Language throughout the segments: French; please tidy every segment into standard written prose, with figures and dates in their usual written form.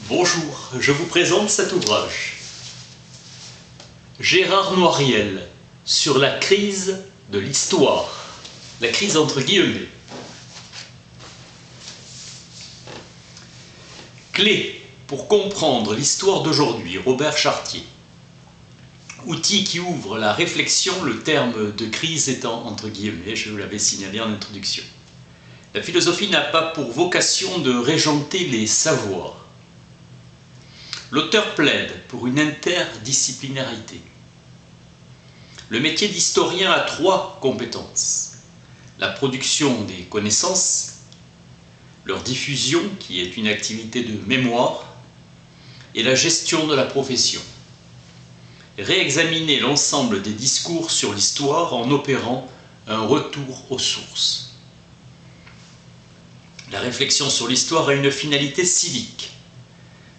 Bonjour, je vous présente cet ouvrage. Gérard Noiriel, sur la crise de l'histoire. La crise entre guillemets. Clé pour comprendre l'histoire d'aujourd'hui, Robert Chartier. Outil qui ouvre la réflexion, le terme de crise étant entre guillemets, je vous l'avais signalé en introduction. La philosophie n'a pas pour vocation de régenter les savoirs. L'auteur plaide pour une interdisciplinarité. Le métier d'historien a trois compétences. La production des connaissances, leur diffusion, qui est une activité de mémoire, et la gestion de la profession. Réexaminer l'ensemble des discours sur l'histoire en opérant un retour aux sources. La réflexion sur l'histoire a une finalité civique.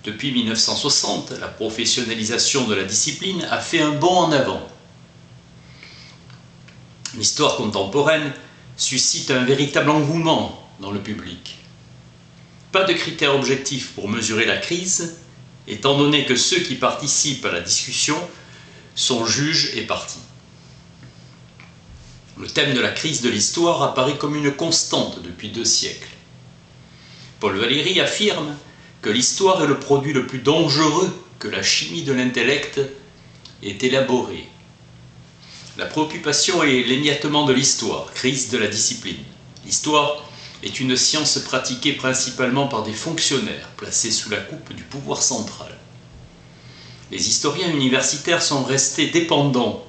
Depuis 1960, la professionnalisation de la discipline a fait un bond en avant. L'histoire contemporaine suscite un véritable engouement dans le public. Pas de critères objectifs pour mesurer la crise, étant donné que ceux qui participent à la discussion sont juges et parties. Le thème de la crise de l'histoire apparaît comme une constante depuis 2 siècles. Paul Valéry affirme que l'histoire est le produit le plus dangereux que la chimie de l'intellect ait élaboré. La préoccupation est l'émiettement de l'histoire, crise de la discipline. L'histoire est une science pratiquée principalement par des fonctionnaires placés sous la coupe du pouvoir central. Les historiens universitaires sont restés dépendants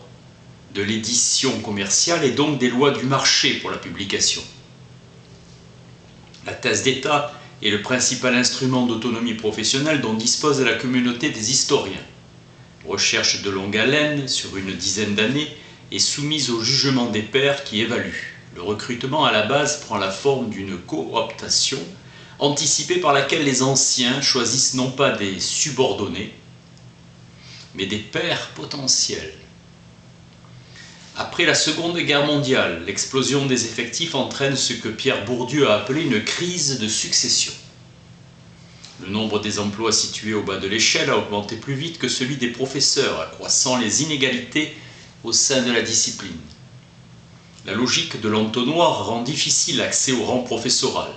de l'édition commerciale et donc des lois du marché pour la publication. La thèse d'État est le principal instrument d'autonomie professionnelle dont dispose la communauté des historiens. Recherche de longue haleine sur une dizaine d'années est soumise au jugement des pairs qui évaluent. Le recrutement à la base prend la forme d'une cooptation anticipée par laquelle les anciens choisissent non pas des subordonnés, mais des pairs potentiels. Après la Seconde Guerre mondiale, l'explosion des effectifs entraîne ce que Pierre Bourdieu a appelé une crise de succession. Le nombre des emplois situés au bas de l'échelle a augmenté plus vite que celui des professeurs, accroissant les inégalités au sein de la discipline. La logique de l'entonnoir rend difficile l'accès au rang professoral.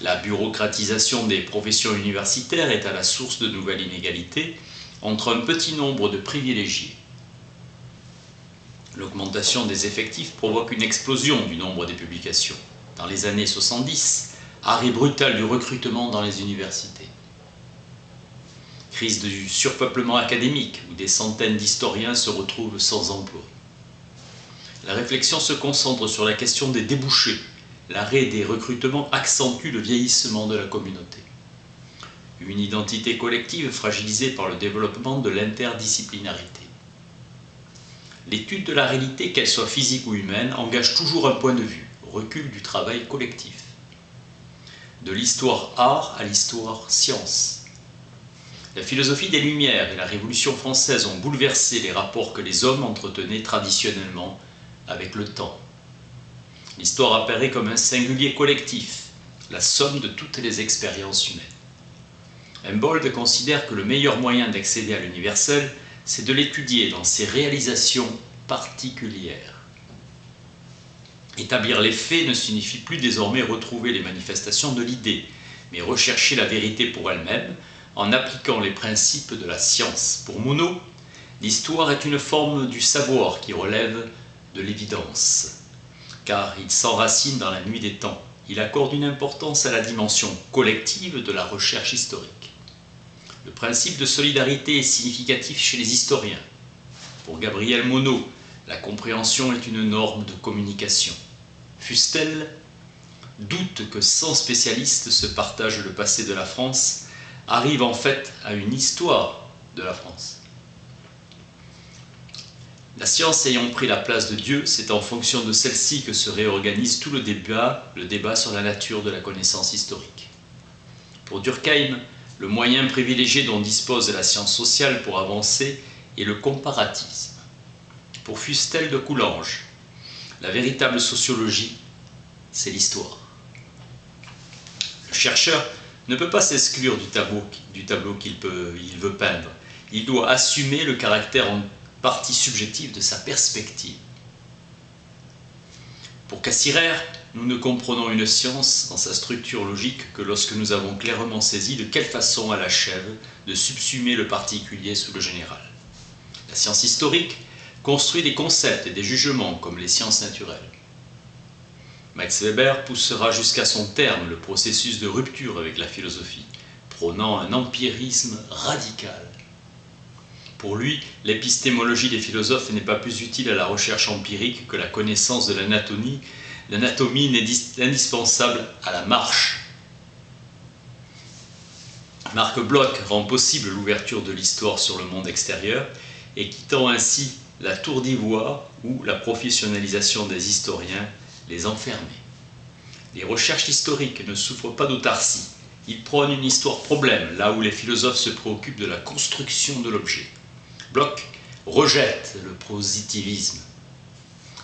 La bureaucratisation des professions universitaires est à la source de nouvelles inégalités entre un petit nombre de privilégiés. L'augmentation des effectifs provoque une explosion du nombre des publications. Dans les années 70, arrêt brutal du recrutement dans les universités. Crise du surpeuplement académique, où des centaines d'historiens se retrouvent sans emploi. La réflexion se concentre sur la question des débouchés. L'arrêt des recrutements accentue le vieillissement de la communauté. Une identité collective fragilisée par le développement de l'interdisciplinarité. L'étude de la réalité, qu'elle soit physique ou humaine, engage toujours un point de vue, recul du travail collectif. De l'histoire art à l'histoire science. La philosophie des Lumières et la Révolution française ont bouleversé les rapports que les hommes entretenaient traditionnellement avec le temps. L'histoire apparaît comme un singulier collectif, la somme de toutes les expériences humaines. Humboldt considère que le meilleur moyen d'accéder à l'universel, c'est de l'étudier dans ses réalisations particulières. Établir les faits ne signifie plus désormais retrouver les manifestations de l'idée, mais rechercher la vérité pour elle-même en appliquant les principes de la science. Pour Monod, l'histoire est une forme du savoir qui relève de l'évidence, car il s'enracine dans la nuit des temps. Il accorde une importance à la dimension collective de la recherche historique. Le principe de solidarité est significatif chez les historiens. Pour Gabriel Monod, la compréhension est une norme de communication. Fustel doute que 100 spécialistes se partagent le passé de la France, arrive en fait à une histoire de la France. La science ayant pris la place de Dieu, c'est en fonction de celle-ci que se réorganise tout le débat sur la nature de la connaissance historique. Pour Durkheim, le moyen privilégié dont dispose la science sociale pour avancer est le comparatisme. Pour Fustel de Coulanges, la véritable sociologie, c'est l'histoire. Le chercheur ne peut pas s'exclure du tableau qu'il veut peindre. Il doit assumer le caractère en partie subjectif de sa perspective. Pour Cassirer, nous ne comprenons une science dans sa structure logique que lorsque nous avons clairement saisi de quelle façon elle achève de subsumer le particulier sous le général. La science historique construit des concepts et des jugements comme les sciences naturelles. Max Weber poussera jusqu'à son terme le processus de rupture avec la philosophie, prônant un empirisme radical. Pour lui, l'épistémologie des philosophes n'est pas plus utile à la recherche empirique que la connaissance de l'anatomie. L'anatomie n'est indispensable à la marche. Marc Bloch rend possible l'ouverture de l'histoire sur le monde extérieur et quittant ainsi la tour d'ivoire où la professionnalisation des historiens les enfermait. Les recherches historiques ne souffrent pas d'autarcie. Ils prônent une histoire problème, là où les philosophes se préoccupent de la construction de l'objet. Bloch rejette le positivisme.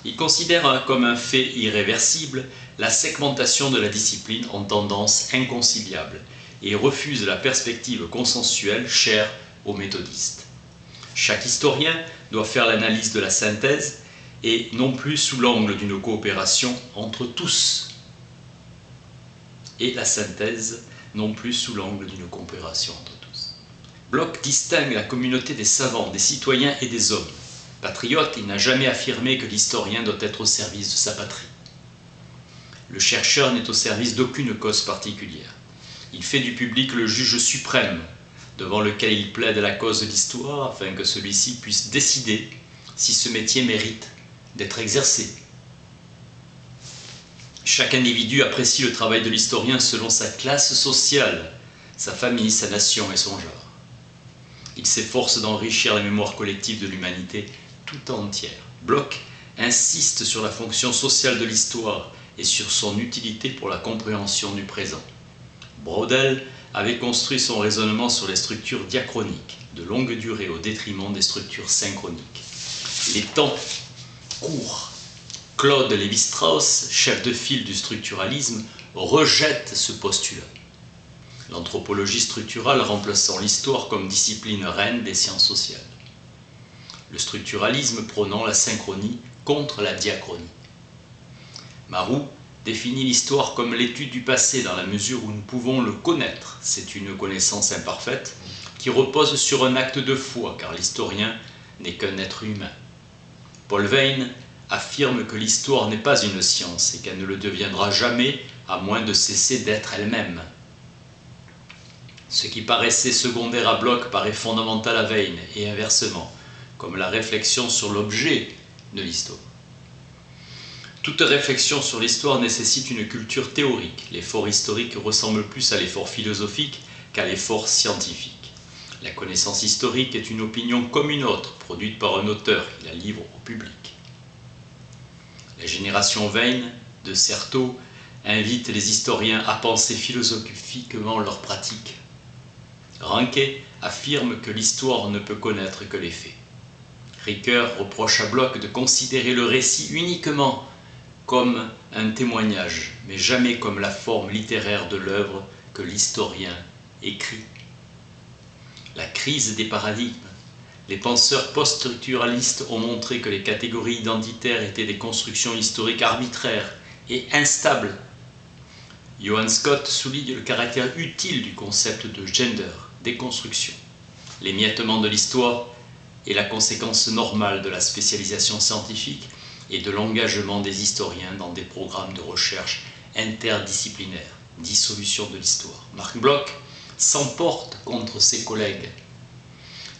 Il considère comme un fait irréversible la segmentation de la discipline en tendances inconciliables et refuse la perspective consensuelle chère aux méthodistes. Chaque historien doit faire l'analyse de la synthèse et non plus sous l'angle d'une coopération entre tous, et la synthèse non plus sous l'angle d'une coopération entre tous. Bloch distingue la communauté des savants, des citoyens et des hommes. Patriote, il n'a jamais affirmé que l'historien doit être au service de sa patrie. Le chercheur n'est au service d'aucune cause particulière. Il fait du public le juge suprême, devant lequel il plaide la cause de l'histoire, afin que celui-ci puisse décider si ce métier mérite d'être exercé. Chaque individu apprécie le travail de l'historien selon sa classe sociale, sa famille, sa nation et son genre. Il s'efforce d'enrichir la mémoire collective de l'humanité tout entière. Bloch insiste sur la fonction sociale de l'histoire et sur son utilité pour la compréhension du présent. Braudel avait construit son raisonnement sur les structures diachroniques, de longue durée au détriment des structures synchroniques. Les temps courts. Claude Lévi-Strauss, chef de file du structuralisme, rejette ce postulat. L'anthropologie structurale remplaçant l'histoire comme discipline reine des sciences sociales. Le structuralisme prônant la synchronie contre la diachronie. Marroux définit l'histoire comme l'étude du passé dans la mesure où nous pouvons le connaître. C'est une connaissance imparfaite qui repose sur un acte de foi, car l'historien n'est qu'un être humain. Paul Veyne affirme que l'histoire n'est pas une science et qu'elle ne le deviendra jamais à moins de cesser d'être elle-même. Ce qui paraissait secondaire à Bloch paraît fondamental à Veyne et inversement, comme la réflexion sur l'objet de l'histoire. Toute réflexion sur l'histoire nécessite une culture théorique. L'effort historique ressemble plus à l'effort philosophique qu'à l'effort scientifique. La connaissance historique est une opinion comme une autre, produite par un auteur qui la livre au public. La génération Veyne de Certeau invite les historiens à penser philosophiquement leurs pratiques. Ranké affirme que l'histoire ne peut connaître que les faits. Ricoeur reproche à Bloch de considérer le récit uniquement comme un témoignage, mais jamais comme la forme littéraire de l'œuvre que l'historien écrit. La crise des paradigmes. Les penseurs post-structuralistes ont montré que les catégories identitaires étaient des constructions historiques arbitraires et instables. Johann Scott souligne le caractère utile du concept de gender, déconstruction. L'émiettement de l'histoire est la conséquence normale de la spécialisation scientifique et de l'engagement des historiens dans des programmes de recherche interdisciplinaires, dissolution de l'histoire. Marc Bloch s'emporte contre ses collègues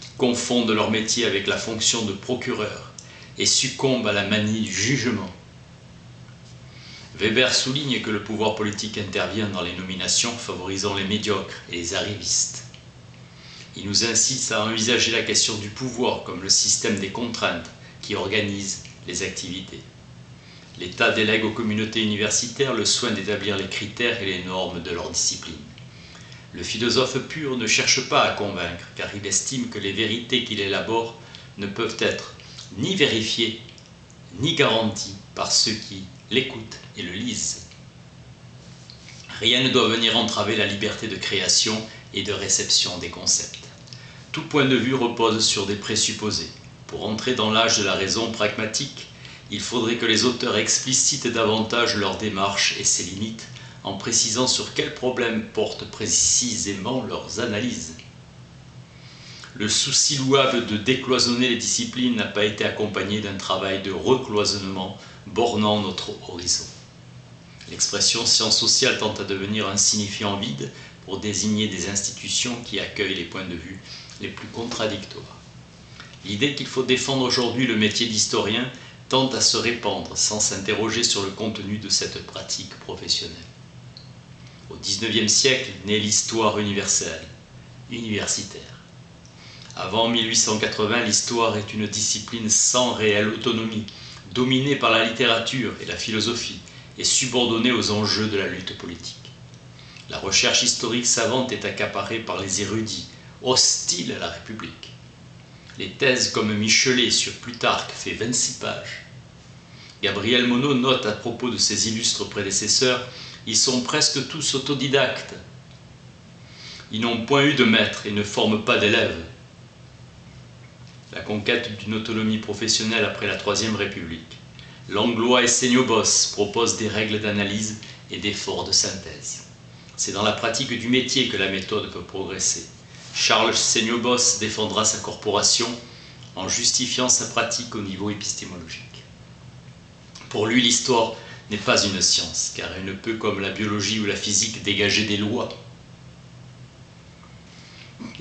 qui confondent leur métier avec la fonction de procureur et succombent à la manie du jugement. Weber souligne que le pouvoir politique intervient dans les nominations, favorisant les médiocres et les arrivistes. Il nous incite à envisager la question du pouvoir comme le système des contraintes qui organise les activités. L'État délègue aux communautés universitaires le soin d'établir les critères et les normes de leur discipline. Le philosophe pur ne cherche pas à convaincre, car il estime que les vérités qu'il élabore ne peuvent être ni vérifiées, ni garanties par ceux qui l'écoutent et le lisent. Rien ne doit venir entraver la liberté de création et de réception des concepts. Tout point de vue repose sur des présupposés. Pour entrer dans l'âge de la raison pragmatique, il faudrait que les auteurs explicitent davantage leur démarche et ses limites, en précisant sur quels problèmes portent précisément leurs analyses. Le souci louable de décloisonner les disciplines n'a pas été accompagné d'un travail de recloisonnement bornant notre horizon. L'expression sciences sociales tend à devenir un signifiant vide pour désigner des institutions qui accueillent les points de vue les plus contradictoires. L'idée qu'il faut défendre aujourd'hui le métier d'historien tend à se répandre sans s'interroger sur le contenu de cette pratique professionnelle. Au XIXe siècle naît l'histoire universelle, universitaire. Avant 1880, l'histoire est une discipline sans réelle autonomie, dominée par la littérature et la philosophie, et subordonnée aux enjeux de la lutte politique. La recherche historique savante est accaparée par les érudits, hostiles à la République. Les thèses comme Michelet sur Plutarque fait 26 pages. Gabriel Monod note à propos de ses illustres prédécesseurs: ils sont presque tous autodidactes. Ils n'ont point eu de maître et ne forment pas d'élèves. La conquête d'une autonomie professionnelle après la Troisième République. Langlois et Seignobos proposent des règles d'analyse et d'efforts de synthèse. C'est dans la pratique du métier que la méthode peut progresser. Charles Seignobos défendra sa corporation en justifiant sa pratique au niveau épistémologique. Pour lui, l'histoire n'est pas une science, car elle ne peut, comme la biologie ou la physique, dégager des lois.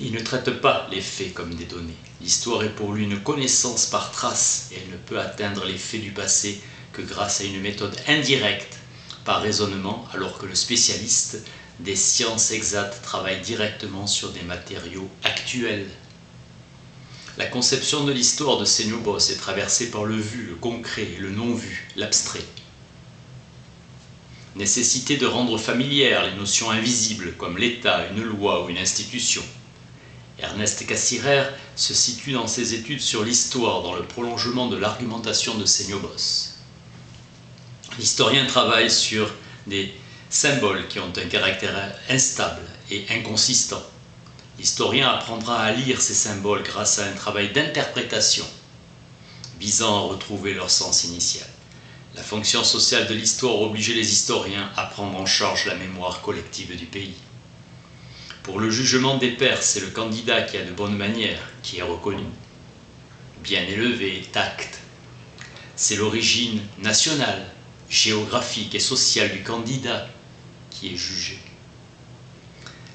Il ne traite pas les faits comme des données. L'histoire est pour lui une connaissance par trace, et elle ne peut atteindre les faits du passé que grâce à une méthode indirecte, par raisonnement, alors que le spécialiste des sciences exactes travaille directement sur des matériaux actuels. La conception de l'histoire de Seignobos est traversée par le vu, le concret, le non-vu, l'abstrait. Nécessité de rendre familières les notions invisibles comme l'État, une loi ou une institution. Ernest Cassirer se situe dans ses études sur l'histoire dans le prolongement de l'argumentation de Seignobos. L'historien travaille sur des symboles qui ont un caractère instable et inconsistant. L'historien apprendra à lire ces symboles grâce à un travail d'interprétation visant à retrouver leur sens initial. La fonction sociale de l'histoire obligeait les historiens à prendre en charge la mémoire collective du pays. Pour le jugement des pairs, c'est le candidat qui a de bonnes manières qui est reconnu, bien élevé, tact. C'est l'origine nationale, géographique et sociale du candidat qui est jugé.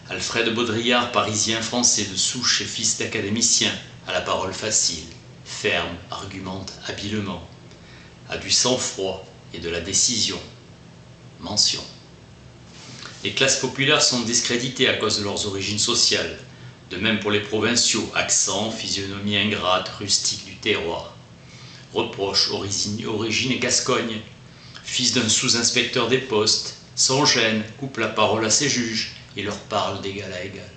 Alfred Baudrillard, parisien français de souche et fils d'académicien, a la parole facile, ferme, argumente habilement, a du sang-froid et de la décision. Mention. Les classes populaires sont discréditées à cause de leurs origines sociales, de même pour les provinciaux, accent, physionomie ingrate, rustique du terroir. Reproche, origine Gascogne, fils d'un sous-inspecteur des postes, sans gêne, coupe la parole à ses juges et leur parle d'égal à égal.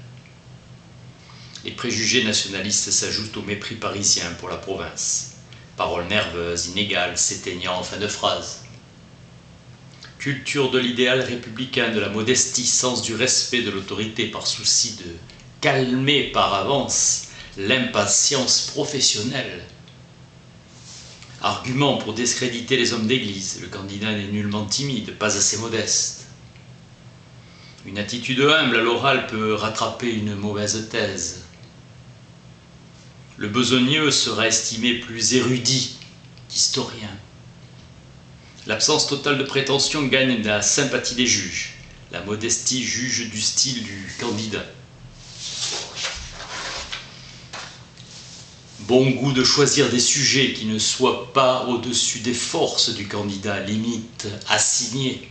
Les préjugés nationalistes s'ajoutent au mépris parisien pour la province. Paroles nerveuses, inégales, s'éteignant en fin de phrase. Culture de l'idéal républicain, de la modestie, sens du respect de l'autorité par souci de calmer par avance l'impatience professionnelle. Argument pour discréditer les hommes d'église, le candidat n'est nullement timide, pas assez modeste. Une attitude humble à l'oral peut rattraper une mauvaise thèse. Le besogneux sera estimé plus érudit qu'historien. L'absence totale de prétention gagne la sympathie des juges. La modestie juge du style du candidat. Bon goût de choisir des sujets qui ne soient pas au-dessus des forces du candidat, limite assignée.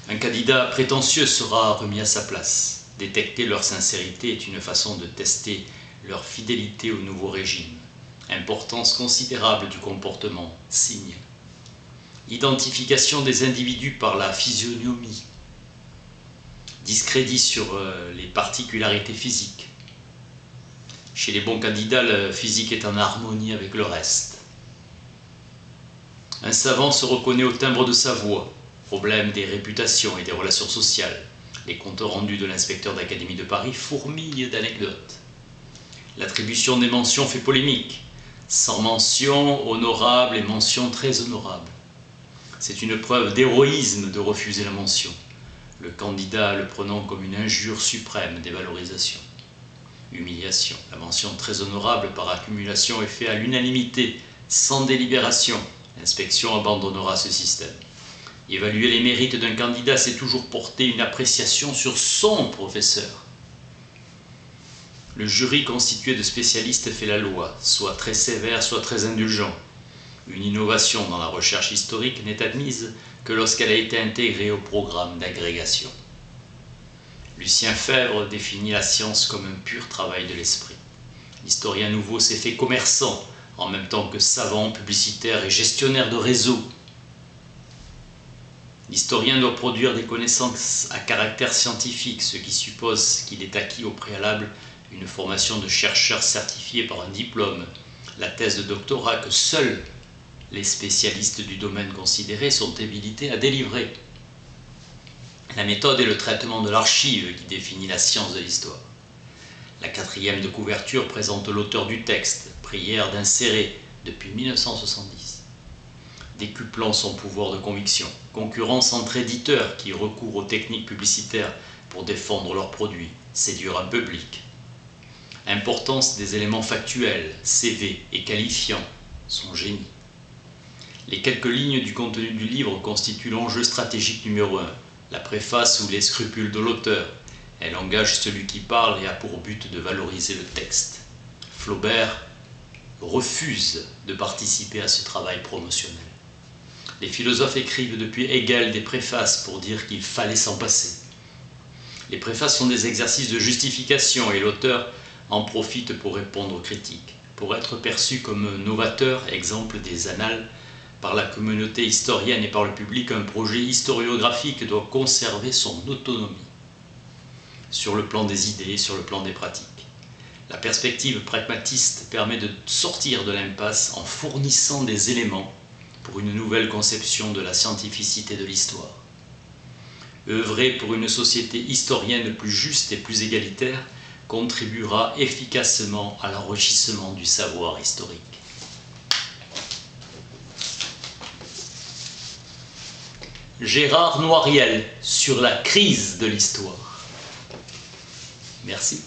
Un candidat prétentieux sera remis à sa place. Détecter leur sincérité est une façon de tester leur fidélité au nouveau régime. Importance considérable du comportement, signe. Identification des individus par la physionomie. Discrédit sur les particularités physiques. Chez les bons candidats, le physique est en harmonie avec le reste. Un savant se reconnaît au timbre de sa voix. Problème des réputations et des relations sociales. Les comptes rendus de l'inspecteur d'académie de Paris fourmillent d'anecdotes. L'attribution des mentions fait polémique. Sans mention honorable et mention très honorable. C'est une preuve d'héroïsme de refuser la mention, le candidat le prenant comme une injure suprême des valorisations. Humiliation. La mention très honorable par accumulation est faite à l'unanimité, sans délibération. L'inspection abandonnera ce système. Évaluer les mérites d'un candidat, c'est toujours porter une appréciation sur son professeur. Le jury constitué de spécialistes fait la loi, soit très sévère, soit très indulgent. Une innovation dans la recherche historique n'est admise que lorsqu'elle a été intégrée au programme d'agrégation. Lucien Febvre définit la science comme un pur travail de l'esprit. L'historien nouveau s'est fait commerçant, en même temps que savant, publicitaire et gestionnaire de réseaux. L'historien doit produire des connaissances à caractère scientifique, ce qui suppose qu'il ait acquis au préalable une formation de chercheur certifié par un diplôme, la thèse de doctorat que seuls les spécialistes du domaine considéré sont habilités à délivrer. La méthode est le traitement de l'archive qui définit la science de l'histoire. La 4e de couverture présente l'auteur du texte, prière d'insérer depuis 1970. Décuplant son pouvoir de conviction, concurrence entre éditeurs qui recourent aux techniques publicitaires pour défendre leurs produits, séduire un public. Importance des éléments factuels, CV et qualifiants, son génie. Les quelques lignes du contenu du livre constituent l'enjeu stratégique numéro 1, la préface ou les scrupules de l'auteur. Elle engage celui qui parle et a pour but de valoriser le texte. Flaubert refuse de participer à ce travail promotionnel. Les philosophes écrivent depuis Hegel des préfaces pour dire qu'il fallait s'en passer. Les préfaces sont des exercices de justification et l'auteur en profite pour répondre aux critiques. Pour être perçu comme novateur, exemple des annales, par la communauté historienne et par le public, un projet historiographique doit conserver son autonomie sur le plan des idées, sur le plan des pratiques. La perspective pragmatiste permet de sortir de l'impasse en fournissant des éléments pour une nouvelle conception de la scientificité de l'histoire. Œuvrer pour une société historienne plus juste et plus égalitaire contribuera efficacement à l'enrichissement du savoir historique. Gérard Noiriel sur la crise de l'histoire. Merci.